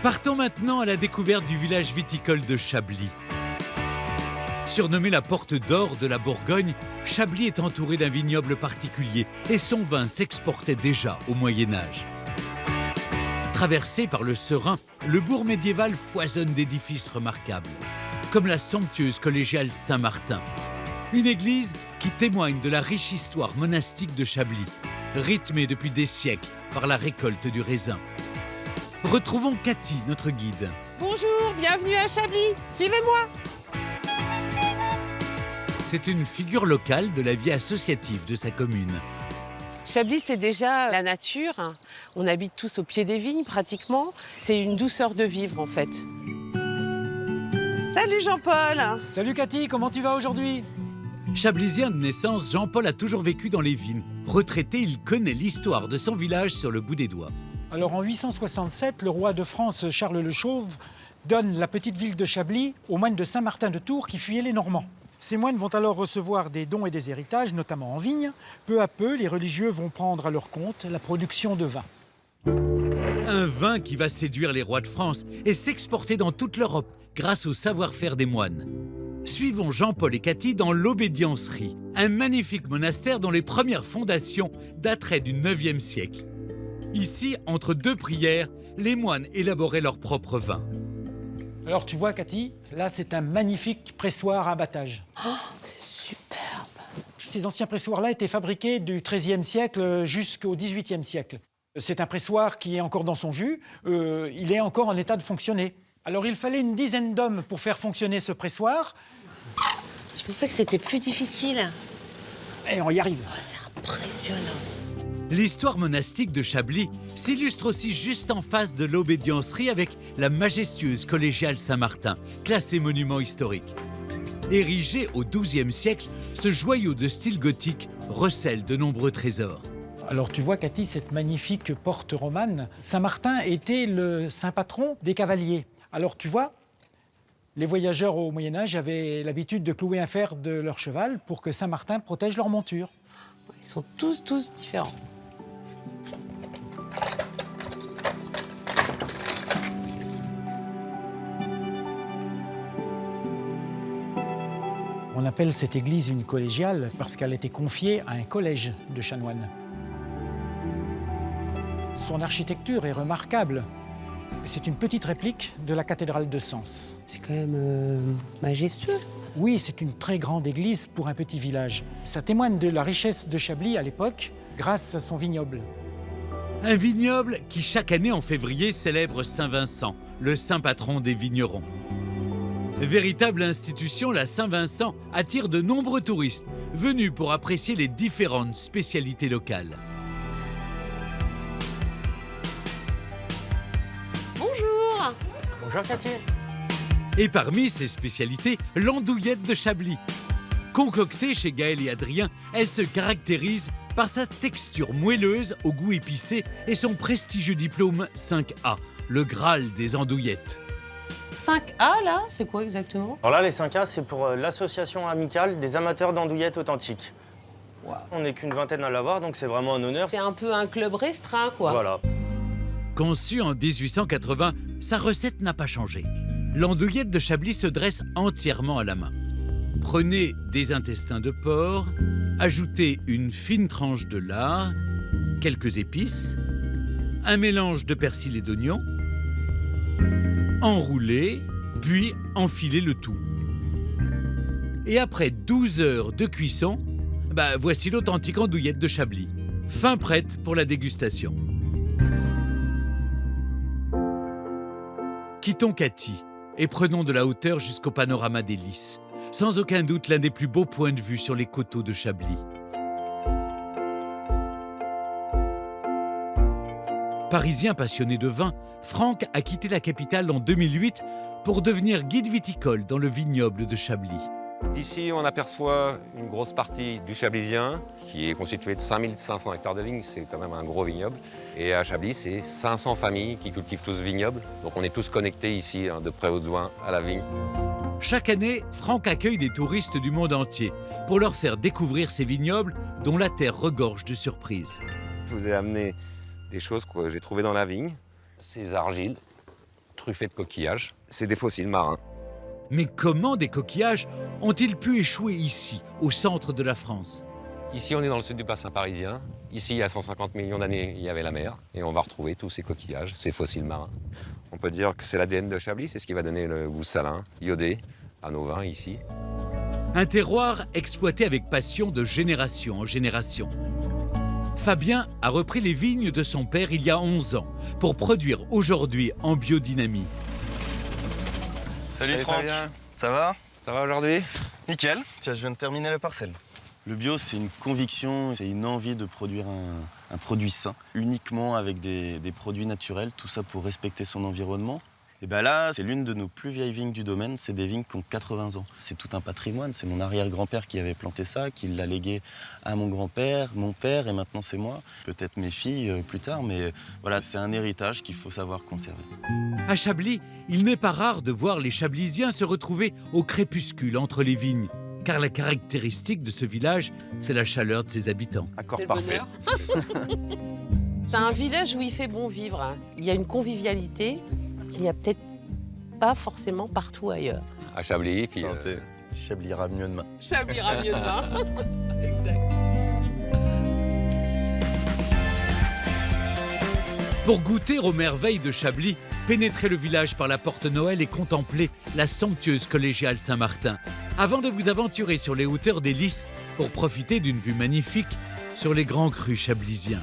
Partons maintenant à la découverte du village viticole de Chablis. Surnommé la porte d'or de la Bourgogne, Chablis est entouré d'un vignoble particulier et son vin s'exportait déjà au Moyen-Âge. Traversé par le Serein, le bourg médiéval foisonne d'édifices remarquables, comme la somptueuse collégiale Saint-Martin, une église qui témoigne de la riche histoire monastique de Chablis, rythmée depuis des siècles par la récolte du raisin. Retrouvons Cathy, notre guide. Bonjour, bienvenue à Chablis, suivez-moi. C'est une figure locale de la vie associative de sa commune. Chablis, c'est déjà la nature. On habite tous au pied des vignes, pratiquement. C'est une douceur de vivre, en fait. Salut Jean-Paul. Salut Cathy, comment tu vas aujourd'hui? Chablisien de naissance, Jean-Paul a toujours vécu dans les vignes. Retraité, il connaît l'histoire de son village sur le bout des doigts. Alors en 867, le roi de France Charles le Chauve donne la petite ville de Chablis aux moines de Saint-Martin de Tours qui fuyaient les Normands. Ces moines vont alors recevoir des dons et des héritages, notamment en vigne. Peu à peu, les religieux vont prendre à leur compte la production de vin. Un vin qui va séduire les rois de France et s'exporter dans toute l'Europe grâce au savoir-faire des moines. Suivons Jean-Paul et Cathy dans l'Obédiencerie, un magnifique monastère dont les premières fondations dateraient du 9e siècle. Ici, entre deux prières, les moines élaboraient leur propre vin. Alors tu vois Cathy, là c'est un magnifique pressoir à abattage. Oh, c'est superbe. Ces anciens pressoirs-là étaient fabriqués du XIIIe siècle jusqu'au XVIIIe siècle. C'est un pressoir qui est encore dans son jus, il est encore en état de fonctionner. Alors il fallait une dizaine d'hommes pour faire fonctionner ce pressoir. Je pensais que c'était plus difficile. Et on y arrive. Oh, c'est impressionnant. L'histoire monastique de Chablis s'illustre aussi juste en face de l'Obédiencerie avec la majestueuse collégiale Saint-Martin, classée monument historique. Érigé au XIIe siècle, ce joyau de style gothique recèle de nombreux trésors. Alors tu vois Cathy, cette magnifique porte romane, Saint-Martin était le saint patron des cavaliers. Alors tu vois, les voyageurs au Moyen-Âge avaient l'habitude de clouer un fer de leur cheval pour que Saint-Martin protège leur monture. Ils sont tous différents. On appelle cette église une collégiale parce qu'elle était confiée à un collège de chanoines. Son architecture est remarquable. C'est une petite réplique de la cathédrale de Sens. C'est quand même majestueux. Oui, c'est une très grande église pour un petit village. Ça témoigne de la richesse de Chablis à l'époque, grâce à son vignoble. Un vignoble qui, chaque année en février, célèbre Saint-Vincent, le saint patron des vignerons. Véritable institution, la Saint-Vincent attire de nombreux touristes venus pour apprécier les différentes spécialités locales. Bonjour. Bonjour Cathy. Et parmi ces spécialités, l'andouillette de Chablis. Concoctée chez Gaël et Adrien, elle se caractérise par sa texture moelleuse au goût épicé et son prestigieux diplôme 5A, le Graal des andouillettes. 5A, là, c'est quoi exactement? Alors là, les 5A, c'est pour l'association amicale des amateurs d'andouillettes authentiques. Wow. On n'est qu'une vingtaine à l'avoir, donc c'est vraiment un honneur. C'est un peu un club restreint, quoi. Voilà. Conçue en 1880, sa recette n'a pas changé. L'andouillette de Chablis se dresse entièrement à la main. Prenez des intestins de porc, ajoutez une fine tranche de lard, quelques épices, un mélange de persil et d'oignon, enroulez, puis enfilez le tout. Et après 12 heures de cuisson, voici l'authentique andouillette de Chablis, fin prête pour la dégustation. Quittons Cathy et prenons de la hauteur jusqu'au panorama des Lys. Sans aucun doute l'un des plus beaux points de vue sur les coteaux de Chablis. Parisien passionné de vin, Franck a quitté la capitale en 2008 pour devenir guide viticole dans le vignoble de Chablis. Ici, on aperçoit une grosse partie du Chablisien, qui est constitué de 5500 hectares de vignes, c'est quand même un gros vignoble. Et à Chablis, c'est 500 familles qui cultivent tous ce vignoble. Donc on est tous connectés ici, de près ou de loin, à la vigne. Chaque année, Franck accueille des touristes du monde entier pour leur faire découvrir ces vignobles dont la terre regorge de surprises. Je vous ai amené des choses que j'ai trouvées dans la vigne. Ces argiles, truffé de coquillages. C'est des fossiles marins. Mais comment des coquillages ont-ils pu échouer ici, au centre de la France? Ici, on est dans le sud du bassin parisien. Ici, il y a 150 millions d'années, il y avait la mer. Et on va retrouver tous ces coquillages, ces fossiles marins. On peut dire que c'est l'ADN de Chablis, c'est ce qui va donner le goût salin, iodé, à nos vins ici. Un terroir exploité avec passion de génération en génération. Fabien a repris les vignes de son père il y a 11 ans pour produire aujourd'hui en biodynamie. Salut Salut Franck, Fabien. ça va? Ça va aujourd'hui? Nickel, tiens je viens de terminer la parcelle. Le bio c'est une conviction, c'est une envie de produire un produit sain, uniquement avec des produits naturels, tout ça pour respecter son environnement. Et bien là, c'est l'une de nos plus vieilles vignes du domaine, c'est des vignes qui ont 80 ans. C'est tout un patrimoine, c'est mon arrière-grand-père qui avait planté ça, qui l'a légué à mon grand-père, mon père et maintenant c'est moi. Peut-être mes filles plus tard, mais voilà, c'est un héritage qu'il faut savoir conserver. À Chablis, il n'est pas rare de voir les Chablisiens se retrouver au crépuscule entre les vignes. Car la caractéristique de ce village, c'est la chaleur de ses habitants. Accord C'est le parfait. C'est un village où il fait bon vivre, hein. Il y a une convivialité qu'il n'y a peut-être pas forcément partout ailleurs. À Chablis, puis Santé. Chablis ira mieux demain. Chablis ira mieux demain. Pour goûter aux merveilles de Chablis, pénétrez le village par la porte Noël et contemplez la somptueuse collégiale Saint-Martin, avant de vous aventurer sur les hauteurs des Lys pour profiter d'une vue magnifique sur les grands crus chablisiens.